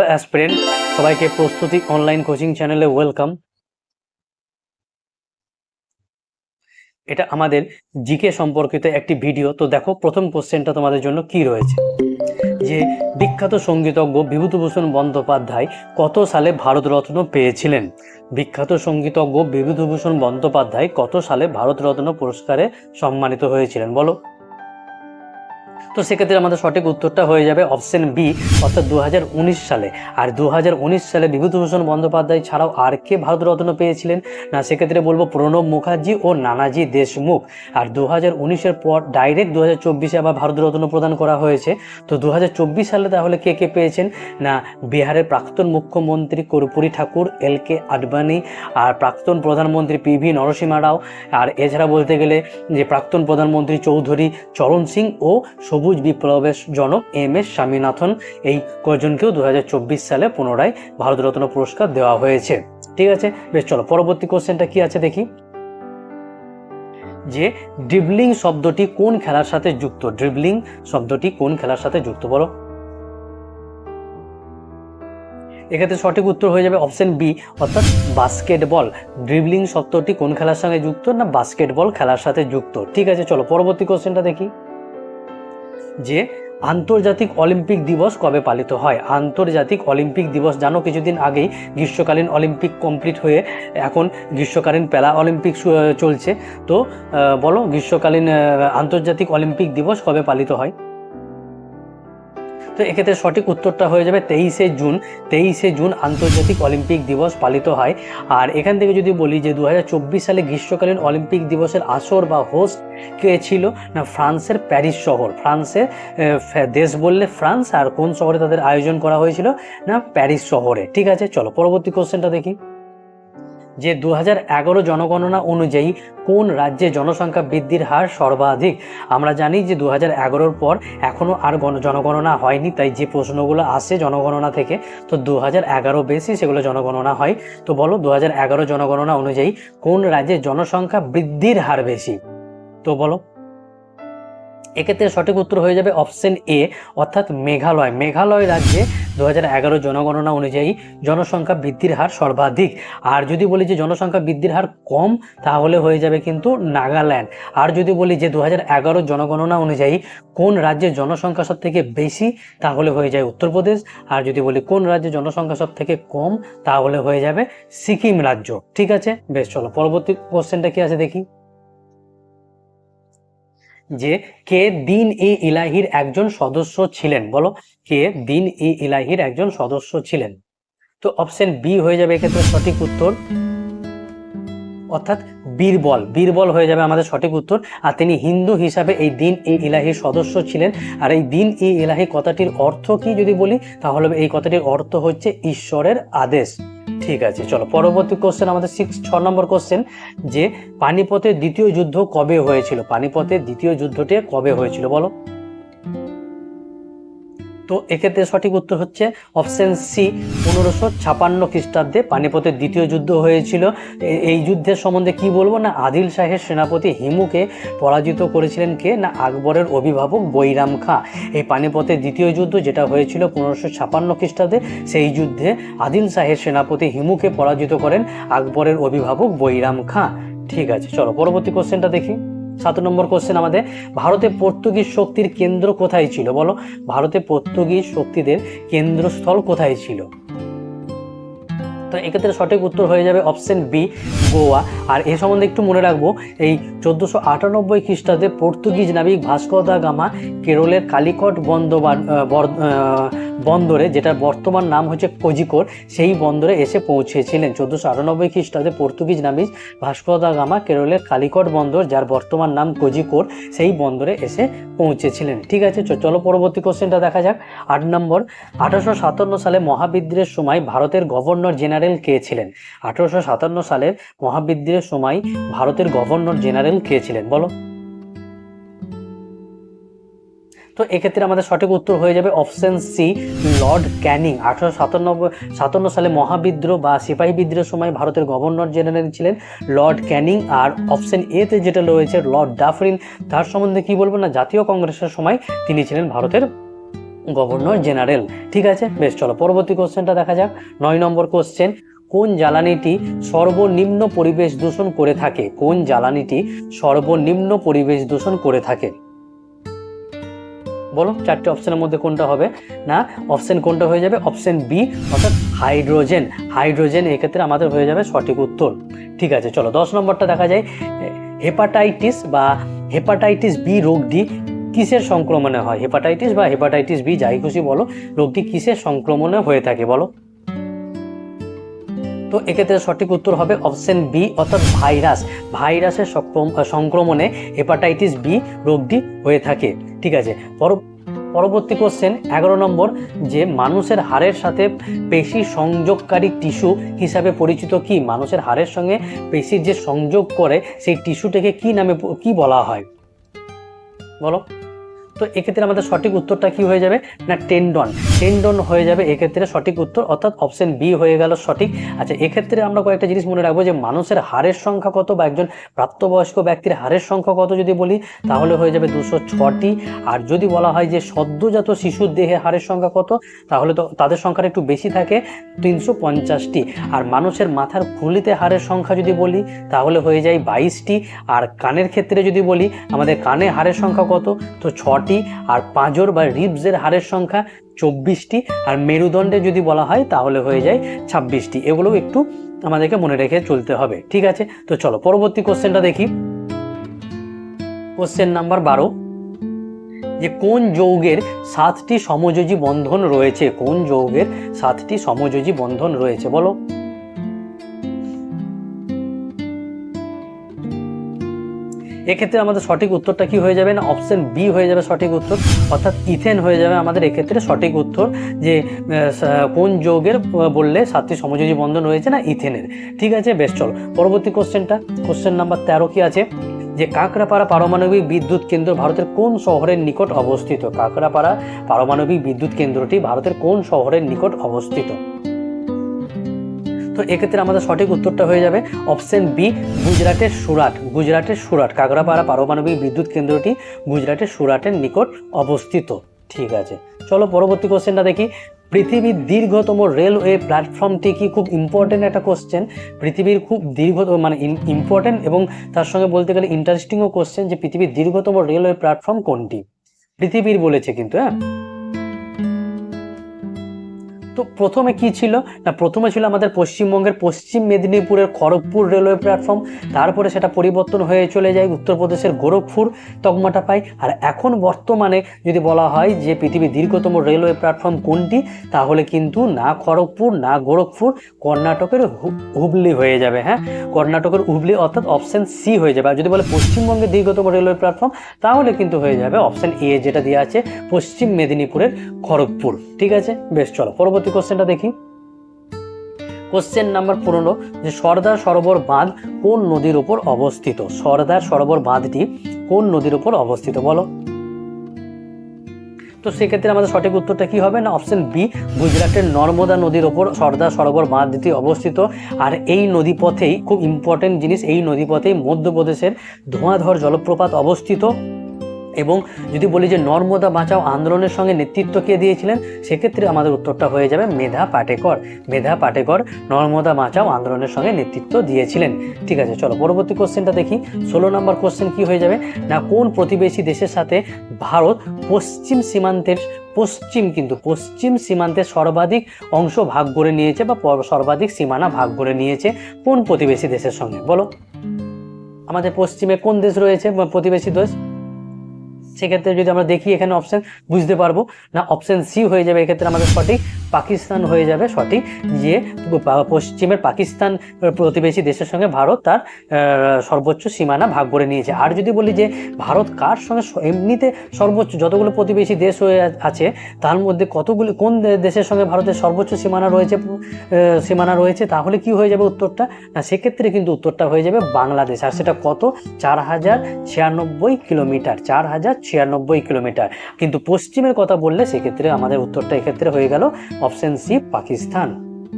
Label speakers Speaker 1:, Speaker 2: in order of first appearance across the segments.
Speaker 1: Aspirant সবাইকে প্রস্তুতি online coaching চ্যানেলে ওয়েলকাম। এটা আমাদের জিকে সম্পর্কিত একটি ভিডিও। তো দেখো প্রথম কোশ্চেনটা তোমাদের জন্য কি রয়েছে, যে বিখ্যাত সঙ্গীতজ্ঞ বিভূতিভূষণ বন্দ্যোপাধ্যায় কত সালে ভারতরত্ন পেয়েছিলেন? বিখ্যাত সঙ্গীতজ্ঞ বিভূতিভূষণ বন্দ্যোপাধ্যায় কত সালে ভারতরত্ন পুরস্কারে সম্মানিত হয়েছিলেন বলো? তো সেক্ষেত্রে আমাদের সঠিক উত্তরটা হয়ে যাবে অপশন বি, অর্থাৎ 2019 সালে। আর 2019 সালে বিভূতিভূষণ বন্দ্যোপাধ্যায় ছাড়াও আর কে ভারতরত্ন পেয়েছিলেন? না, সেক্ষেত্রে বলবো প্রণব মুখার্জি ও নানাজি দেশমুখ। আর 2019-এর পর ডাইরেক্ট 2024-এ আবার ভারতরত্ন প্রদান করা হয়েছে। তো 2024 সালে তাহলে কে কে পেয়েছেন? না, বিহারের প্রাক্তন মুখ্যমন্ত্রী কর্পূরী ঠাকুর, এল.কে. আডবাণী, আর প্রাক্তন প্রধানমন্ত্রী পি.ভি. নরসিমহা রাও, আর এছাড়া বলতে গেলে যে প্রাক্তন প্রধানমন্ত্রী চৌধুরী চরণ সিং ও সবুজ বিপ্লবের জনক এম.এস. স্বামীনাথন, এই কয়জনকেও 2024 সালে পুনরায় ভারতরত্ন পুরস্কার দেওয়া হয়েছে। ঠিক আছে, বেশ, চলো পরবর্তী কোশ্চেনটা কি আছে দেখি। যে ড্রিবলিং শব্দটি কোন খেলার সাথে যুক্ত? ড্রিবলিং শব্দটি কোন খেলার সাথে যুক্ত বলো? এক্ষেত্রে সঠিক উত্তর হয়ে যাবে অপশন বি, অর্থাৎ বাস্কেটবল। ড্রিবলিং শব্দটি কোন খেলার সঙ্গে যুক্ত? না, বাস্কেটবল খেলার সাথে যুক্ত। ঠিক আছে, চলো পরবর্তী কোশ্চেনটা দেখি। যে আন্তর্জাতিক অলিম্পিক দিবস কবে পালিত হয়? আন্তর্জাতিক অলিম্পিক দিবস জানো, কিছুদিন আগেই গ্রীষ্মকালীন অলিম্পিক কমপ্লিট হয়ে এখন গ্রীষ্মকালীন প্যারা অলিম্পিক চলছে। তো বলো, গ্রীষ্মকালীন আন্তর্জাতিক অলিম্পিক দিবস কবে পালিত হয়? তো এক্ষেত্রে সঠিক উত্তরটা হয়ে যাবে 23শে জুন। 23শে জুন আন্তর্জাতিক অলিম্পিক দিবস পালিত হয়। আর এখান থেকে যদি বলি যে 2024 সালে গ্রীষ্মকালীন অলিম্পিক দিবসের আসর বা হোস্ট কে ছিল? না, ফ্রান্সের প্যারিস শহর। ফ্রান্সের দেশ বললে ফ্রান্স, আর কোন শহরে তাদের আয়োজন করা হয়েছিল? না, প্যারিস শহরে। ঠিক আছে, চলো পরবর্তী কোশ্চেনটা দেখি। যে 2011 জনগণনা অনুযায়ী কোন রাজ্যে জনসংখ্যা বৃদ্ধির হার সর্বাধিক? আমরা জানি যে 2011-র পর এখনও আর জনগণনা হয়নি, তাই যে প্রশ্নগুলো আসে জনগণনা থেকে, তো 2011 বেশি সেগুলো জনগণনা হয়। তো বলো, 2011 জনগণনা অনুযায়ী কোন রাজ্যে জনসংখ্যা বৃদ্ধির হার বেশি? তো বলো। এক্ষেত্রে সঠিক উত্তর হয়ে যাবে অপশন এ, অর্থাৎ মেঘালয়। মেঘালয় রাজ্যে 2011 জনগণনা অনুযায়ী জনসংখ্যা বৃদ্ধির হার সর্বাধিক। আর যদি বলি যে জনসংখ্যা বৃদ্ধির হার কম, তাহলে হয়ে যাবে কিন্তু নাগাল্যান্ড। আর যদি বলি যে 2011 জনগণনা অনুযায়ী কোন রাজ্যের জনসংখ্যা সব থেকে বেশি, তাহলে হয়ে যায় উত্তরপ্রদেশ। আর যদি বলি কোন রাজ্যের জনসংখ্যা সব থেকে কম, তাহলে হয়ে যাবে সিকিম রাজ্য। ঠিক আছে, বেশ, চলো পরবর্তী কোশ্চেনটা কি আছে দেখি। যে কে দিন-ই-ইলাহির একজন সদস্য ছিলেন? বলো, কে দিন-ই-ইলাহির একজন সদস্য ছিলেন? তো অপশন বি হয়ে যাবে এক্ষেত্রে সঠিক উত্তর, অর্থাৎ বীরবল। বীরবল হয়ে যাবে আমাদের সঠিক উত্তর। আর তিনি হিন্দু হিসাবে এই দিন-ই-ইলাহির সদস্য ছিলেন। আর এই দিন-ই-ইলাহি কথাটির অর্থ কি যদি বলি, তাহলে এই কথাটির অর্থ হচ্ছে ঈশ্বরের আদেশ। ঠিক আছে, চলো পরবর্তী কোশ্চেন, আমাদের 6 নম্বর কোশ্চেন। যে পানিপথের দ্বিতীয় যুদ্ধ কবে হয়েছিল? পানিপথের দ্বিতীয় যুদ্ধটি কবে হয়েছিল বলো? তো এক্ষেত্রে সঠিক উত্তর হচ্ছে অপশন সি, 1556 খ্রিস্টাব্দে পানিপথের দ্বিতীয় যুদ্ধ হয়েছিল। এই যুদ্ধের সম্বন্ধে কি বলবো, না আদিল শাহের সেনাপতি হিমুকে পরাজিত করেছিলেন কে? না আকবরের অভিভাবক বৈরাম খাঁ। এই পানিপথের দ্বিতীয় যুদ্ধ যেটা হয়েছিল 1556 খ্রিস্টাব্দে, সেই যুদ্ধে আদিল শাহের সেনাপতি হিমুকে পরাজিত করেন আকবরের অভিভাবক বৈরাম খাঁ। ঠিক আছে, চলো পরবর্তী কোশ্চেনটা দেখি। 7 নম্বর কোশ্চেন আমাদের, ভারতে পর্তুগিজ শক্তির কেন্দ্র কোথায় ছিল? বলো, ভারতে পর্তুগিজ শক্তিদের কেন্দ্রস্থল কোথায় ছিল? তো এক্ষেত্রে সঠিক উত্তর হয়ে যাবে অপশন বি, গোয়া। আর এ সম্বন্ধে একটু মনে রাখবো, এই 1498 খ্রিস্টাব্দে পর্তুগিজ নাবিক ভাস্কো দা গামা কেরলের কালিকট বন্দরে, যেটা বর্তমান নাম হচ্ছে কোজিকোড, সেই বন্দরে এসে পৌঁছেছিলেন। 1498 খ্রিস্টাব্দে পর্তুগিজ নাবিক ভাস্কো দা গামা কেরলের কালিকট বন্দর, যার বর্তমান নাম কোজিকোড, সেই বন্দরে এসে পৌঁছেছিলেন। ঠিক আছে, চলো পরবর্তী কোশ্চেনটা দেখা যাক। 8 নম্বর, 1857 সালে মহাবিদ্রোহের সময় ভারতের গভর্নর জেনারেল কে ছিলেন? 1857 সালের মহাবিদ্রোহের সময় ভারতের গভর্নর জেনারেল কে ছিলেন বলো? তো এক্ষেত্রে আমাদের সঠিক উত্তর হয়ে যাবে অপশন সি, লর্ড ক্যানিং। 1857 সালে মহাবিদ্রোহ বা সিপাহী বিদ্রোহের সময় ভারতের গভর্নর জেনারেল ছিলেন লর্ড ক্যানিং। আর অপশন এতে যেটা রয়েছে লর্ড ডাফরিন, তার সম্বন্ধে কি বলবো, না জাতীয় কংগ্রেসের সময় তিনি ছিলেন ভারতের গভর্নর জেনারেল। ঠিক আছে, বেশ চলো পরবর্তী কোশ্চেনটা দেখা যাক। 9 নম্বর কোশ্চেন, কোন জ্বালানিটি সর্বনিম্ন পরিবেশ দূষণ করে থাকে? কোন জ্বালানিটি সর্বনিম্ন পরিবেশ দূষণ করে থাকে? বলো, চারটে অপশনের মধ্যে কোনটা হবে? না, অপশন কোনটা হয়ে যাবে? অপশন বি, অর্থাৎ হাইড্রোজেন। হাইড্রোজেন এক্ষেত্রে আমাদের হয়ে যাবে সঠিক উত্তর। ঠিক আছে, চলো 10 নম্বরটা দেখা যায়। হেপাটাইটিস বা হেপাটাইটিস বি রোগটি কিসের সংক্রমণে হয়? হেপাটাইটিস বা হেপাটাইটিস বি, যাই খুশি বলো, রোগটি কিসের সংক্রমণে হয়ে থাকে বলো? তো এক্ষেত্রে সঠিক উত্তর হবে অপশন বি, অর্থাৎ ভাইরাস। ভাইরাসের সংক্রমণে হেপাটাইটিস বি রোগটি হয়ে থাকে। ঠিক আছে, পরবর্তী কোশ্চেন 11 নম্বর, যে মানুষের হাড়ের সাথে পেশি সংযোগকারী টিস্যু হিসাবে পরিচিত কি? মানুষের হাড়ের সঙ্গে পেশির যে সংযোগ করে সেই টিস্যুটাকে কি নামে কি বলা হয় বলো? তো এক্ষেত্রে আমাদের সঠিক উত্তরটা কি হয়ে যাবে? না, টেন্ডন। টেন্ডন হয়ে যাবে এক্ষেত্রে সঠিক উত্তর, অর্থাৎ অপশন বি হয়ে গেল সঠিক। আচ্ছা, এক্ষেত্রে আমরা কয়েকটা জিনিস মনে রাখবো, যে মানুষের হাড়ের সংখ্যা কত বা একজন প্রাপ্তবয়স্ক ব্যক্তির হাড়ের সংখ্যা কত যদি বলি, তাহলে হয়ে যাবে 206টি। আর যদি বলা হয় যে সদ্যজাত শিশুর দেহে হাড়ের সংখ্যা কত, তাহলে তো তাদের সংখ্যাটা একটু বেশি থাকে, 350টি। আর মানুষের মাথার খুলিতে হাড়ের সংখ্যা যদি বলি, তাহলে হয়ে যায় 22টি। আর কানের ক্ষেত্রে যদি বলি, আমাদের কানে হাড়ের সংখ্যা কত? তো 6টি। আর পাঁজর বা রিবসের হাড়ের সংখ্যা 24টি। আর মেরুদণ্ডে যদি বলা হয় তাহলে হয়ে যায় 26টি। এগুলো একটু আমাদেরকে মনে রেখে চলতে হবে। ঠিক আছে, তো চলো পরবর্তী কোশ্চেনটা দেখি। কোশ্চেন নাম্বার 12, যে কোন যৌগের 7টি সমযোজী বন্ধন রয়েছে? কোন যৌগের 7টি সমযোজী বন্ধন রয়েছে বলো? এক্ষেত্রে আমাদের সঠিক উত্তরটা কি হয়ে যাবে? না, অপশন বি হয়ে যাবে সঠিক উত্তর, অর্থাৎ ইথেন হয়ে যাবে আমাদের এক্ষেত্রে সঠিক উত্তর। যে কোন যৌগের বললে 7টি সমযোজী বন্ধন রয়েছে? না, ইথেনের। ঠিক আছে, বেশ চলো পরবর্তী কোশ্চেনটা। কোশ্চেন নাম্বার 13 কি আছে? যে কাঁকড়াপাড়া পারমাণবিক বিদ্যুৎ কেন্দ্র ভারতের কোন শহরের নিকট অবস্থিত? কাঁকড়াপাড়া পারমাণবিক বিদ্যুৎ কেন্দ্রটি ভারতের কোন শহরের নিকট অবস্থিত? তো এক্ষেত্রে আমাদের সঠিক উত্তরটা হয়ে যাবে অপশন বি, গুজরাটের সুরাট। গুজরাটের সুরাট, কাঁকড়াপাড়া পারমাণবিক বিদ্যুৎ কেন্দ্রটি গুজরাটের সুরাটের নিকট অবস্থিত। ঠিক আছে, চলো পরবর্তী কোশ্চেনটা দেখি। পৃথিবীর দীর্ঘতম রেলওয়ে প্ল্যাটফর্মটি কি? খুব ইম্পর্টেন্ট একটা কোশ্চেন। পৃথিবীর খুব মানে ইম্পর্টেন্ট এবং তার সঙ্গে বলতে গেলে ইন্টারেস্টিংও কোশ্চেন, যে পৃথিবীর দীর্ঘতম রেলওয়ে প্ল্যাটফর্ম কোনটি? পৃথিবীর বলেছে কিন্তু, হ্যাঁ। তো প্রথমে কি ছিল? না, প্রথমে ছিল আমাদের পশ্চিমবঙ্গের পশ্চিম মেদিনীপুরের খড়গপুর রেলওয়ে প্ল্যাটফর্ম। তারপরে সেটা পরিবর্তন হয়ে চলে যায় উত্তরপ্রদেশের গোরখপুর তকমাটা পায়। আর এখন বর্তমানে যদি বলা হয় যে পৃথিবীর দীর্ঘতম রেলওয়ে প্ল্যাটফর্ম কোনটি, তাহলে কিন্তু না খড়গপুর না গোরখপুর, কর্ণাটকের হুবলি হয়ে যাবে। হ্যাঁ, কর্ণাটকের হুবলি, অর্থাৎ অপশন সি হয়ে যাবে। আর যদি বলে পশ্চিমবঙ্গের দীর্ঘতম রেলওয়ে প্ল্যাটফর্ম, তাহলে কিন্তু হয়ে যাবে অপশন এ, যেটা দেওয়া আছে পশ্চিম মেদিনীপুরের খড়গপুর। ঠিক আছে, বেশ চলো পরবর্তী কোশ্চেনটা দেখি। কোশ্চেন নাম্বার 15, যে সর্দার সরোবর বাঁধ কোন নদীর উপর অবস্থিত? সর্দার সরোবর বাঁধটি কোন নদীর উপর অবস্থিত বলো? তো সেক্ষেত্রে আমাদের সঠিক উত্তরটা কি হবে? না, অপশন বি, গুজরাটের নর্মদা নদীর ওপর সর্দার সরোবর বাঁধটি অবস্থিত। আর এই নদীপথেই খুব ইম্পর্টেন্ট জিনিস, এই নদীপথেই মধ্যপ্রদেশের ধোঁয়াধর জলপ্রপাত অবস্থিত। এবং যদি বলি যে নর্মদা বাঁচাও আন্দোলনের সঙ্গে নেতৃত্ব কে দিয়েছিলেন, সেক্ষেত্রে আমাদের উত্তরটা হয়ে যাবে মেধা পাটেকর। মেধা পাটেকর নর্মদা বাঁচাও আন্দোলনের সঙ্গে নেতৃত্ব দিয়েছিলেন। ঠিক আছে, চলো পরবর্তী কোশ্চেনটা দেখি। 16 নম্বর কোশ্চেন কি হয়ে যাবে? না, কোন প্রতিবেশী দেশের সাথে ভারত পশ্চিম সীমান্তের সর্বাধিক অংশ ভাগ করে নিয়েছে বা সর্বাধিক সীমানা ভাগ করে নিয়েছে? কোন প্রতিবেশী দেশের সঙ্গে বলো? আমাদের পশ্চিমে কোন দেশ রয়েছে প্রতিবেশী দেশ? সেক্ষেত্রে যদি আমরা দেখি এখানে অপশন বুঝতে পারবো। না, অপশন সি হয়ে যাবে এক্ষেত্রে আমাদের সঠিক, পাকিস্তান হয়ে যাবে সঠিক। যে পশ্চিমের পাকিস্তান প্রতিবেশী দেশের সঙ্গে ভারত তার সর্বোচ্চ সীমানা ভাগ করে নিয়েছে। আর যদি বলি যে ভারত কার সঙ্গে এমনিতে সর্বোচ্চ যতগুলো প্রতিবেশী দেশ হয়ে আছে, তার মধ্যে কতগুলি কোন দেশের সঙ্গে ভারতের সর্বোচ্চ সীমানা রয়েছে, তাহলে কি হয়ে যাবে উত্তরটা? না, সেক্ষেত্রে কিন্তু উত্তরটা হয়ে যাবে বাংলাদেশ। আর সেটা কত? 4096 কিলোমিটার। 4096 কিলোমিটার। কিন্তু পশ্চিমের কথা বললে সেক্ষেত্রে আমাদের উত্তরটা এক্ষেত্রে হয়ে গেল অপশন সি, পাকিস্তান।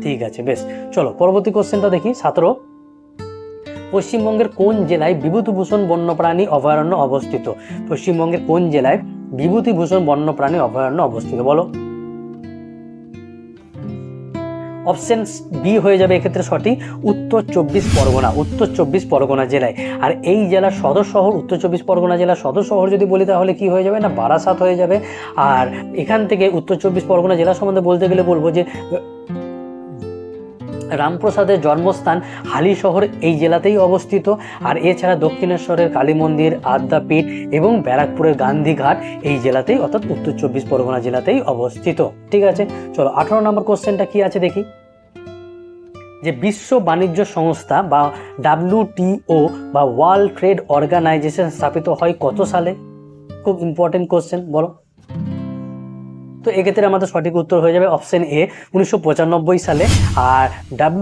Speaker 1: ঠিক আছে, বেশ চলো পরবর্তী কোশ্চেনটা দেখি। 17, পশ্চিমবঙ্গের কোন জেলায় বিভূতিভূষণ বন্যপ্রাণী অভয়ারণ্য অবস্থিত? পশ্চিমবঙ্গের কোন জেলায় বিভূতিভূষণ বন্যপ্রাণী অভয়ারণ্য অবস্থিত? বলো। অপশন বি হয়ে যাবে এক্ষেত্রে সঠিক, উত্তর চব্বিশ পরগনা, উত্তর চব্বিশ পরগনা জেলায়। আর এই জেলার সদর শহর, উত্তর চব্বিশ পরগনা জেলার সদর শহর যদি বলি তাহলে কি হয়ে যাবে না, বারাসাত হয়ে যাবে। আর এখান থেকে উত্তর চব্বিশ পরগনা জেলা সম্বন্ধে বলতে গেলে বলবো যে রামপ্রসাদের জন্মস্থান হালিশহর এই জেলাতেই অবস্থিত। আর এছাড়া দক্ষিণেশ্বরের কালী মন্দির, আদ্যাপীঠ এবং ব্যারাকপুরের গান্ধীঘাট এই জেলাতেই অর্থাৎ উত্তর চব্বিশ পরগনা জেলাতেই অবস্থিত। ঠিক আছে, চলো 18 নম্বর কোশ্চেনটা কি আছে দেখি। যে বিশ্ব বাণিজ্য সংস্থা বা WTO বা ওয়ার্ল্ড ট্রেড অর্গানাইজেশন স্থাপিত হয় কত সালে? খুব ইম্পর্টেন্ট কোশ্চেন, বলো। তো এক্ষেত্রে আমাদের সঠিক উত্তর হয়ে যাবে অপশন এ, 1995 সালে। আর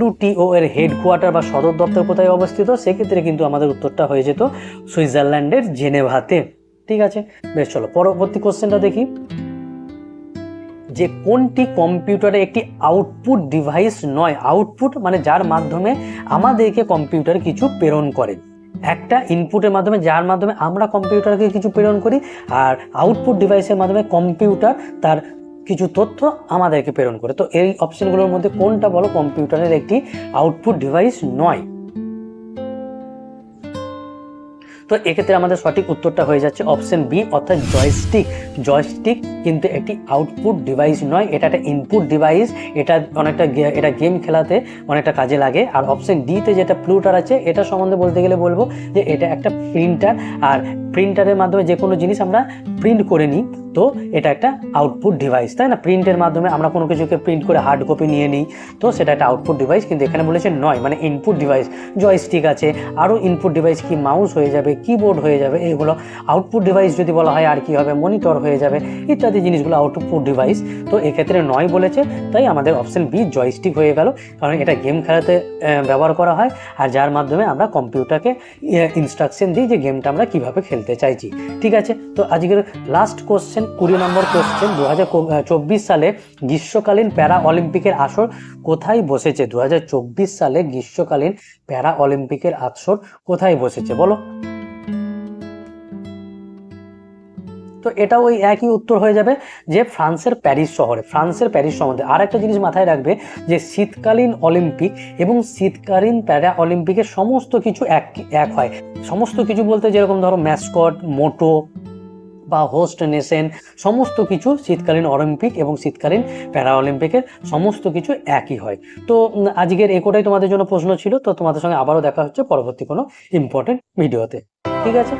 Speaker 1: WTO এর হেডকোয়ার্টার বা সদর দপ্তর কোথায় অবস্থিত? সেক্ষেত্রে কিন্তু আমাদের উত্তরটা হয়ে যেত সুইজারল্যান্ডের জেনেভাতে। ঠিক আছে, বেশ, চলো পরবর্তী কোশ্চেনটা দেখি। যে কোনটি কম্পিউটারে একটি আউটপুট ডিভাইস নয়? আউটপুট মানে যার মাধ্যমে আমাদেরকে কম্পিউটার কিছু প্রেরণ করে। একটা ইনপুটের মাধ্যমে যার মাধ্যমে আমরা কম্পিউটারকে কিছু প্রেরণ করি, আর আউটপুট ডিভাইসের মাধ্যমে কম্পিউটার তার কিছু তথ্য আমাদেরকে প্রেরণ করে। তো এই অপশনগুলোর মধ্যে কোনটা বলো কম্পিউটারের একটি আউটপুট ডিভাইস নয়? তো এক্ষেত্রে আমাদের সঠিক উত্তরটা হয়ে যাচ্ছে অপশন বি, অর্থাৎ জয়স্টিক। জয়স্টিক কিন্তু একটি আউটপুট ডিভাইস নয়, এটা একটা ইনপুট ডিভাইস। এটা অনেকটা এটা গেম খেলাতে অনেকটা কাজে লাগে। আর অপশন ডিতে যেটা প্লুটার আছে, এটা সম্বন্ধে বলতে গেলে বলবো যে এটা একটা প্রিন্টার। আর প্রিন্টারের মাধ্যমে যে কোনো জিনিস আমরা প্রিন্ট করে নিই, তো এটা একটা আউটপুট ডিভাইস, তাই না? প্রিন্টের মাধ্যমে আমরা কোনো কিছুকে প্রিন্ট করে হার্ড কপি নিয়ে নিই, তো সেটা একটা আউটপুট ডিভাইস। কিন্তু এখানে বলেছে নয়, মানে ইনপুট ডিভাইস। জয়স্টিক আছে, আরও ইনপুট ডিভাইস কি মাউস হয়ে যাবে, কিবোর্ড হয়ে যাবে, এগুলো আউটপুট ডিভাইস যদি বলা হয়। আর কি হবে, মনিটর হয়ে যাবে, ইত্যাদি জিনিসগুলো আউটপুট ডিভাইস। তো এক্ষেত্রে নয় বলেছে, তাই আমাদের অপশন বি জয়স্টিক হয়ে গেল। কারণ এটা গেম খেলাতে ব্যবহার করা হয়, আর যার মাধ্যমে আমরা কম্পিউটারকে ইনস্ট্রাকশন দিই যে গেমটা আমরা কীভাবে খেলতে চাইছি। ঠিক আছে, তো আজকের লাস্ট কোশ্চেন, 20 নম্বর কোশ্চেন। 2024 সালে গ্রীষ্মকালীন প্যারা অলিম্পিকের আসর কোথায় বসেছে? 2024 সালে গ্রীষ্মকালীন প্যারা অলিম্পিকের আসর কোথায় বসেছে, বলো। তো এটা ওই একই উত্তর হয়ে যাবে যে ফ্রান্সের প্যারিস শহরে। ফ্রান্সের প্যারিস সম্বন্ধে আর একটা জিনিস মাথায় রাখবে যে শীতকালীন অলিম্পিক এবং শীতকালীন প্যারা অলিম্পিকের সমস্ত কিছু এক হয়। সমস্ত কিছু বলতে যেরকম ধরো ম্যাসকট, মোটো বা হোস্ট নেশন, সমস্ত কিছু শীতকালীন অলিম্পিক এবং শীতকালীন প্যারা অলিম্পিকের সমস্ত কিছু একই হয়। তো আজকের এটাই তোমাদের জন্য প্রশ্ন ছিল। তো তোমাদের সঙ্গে আবারও দেখা হচ্ছে পরবর্তী কোনো ইম্পর্টেন্ট ভিডিওতে। ঠিক আছে।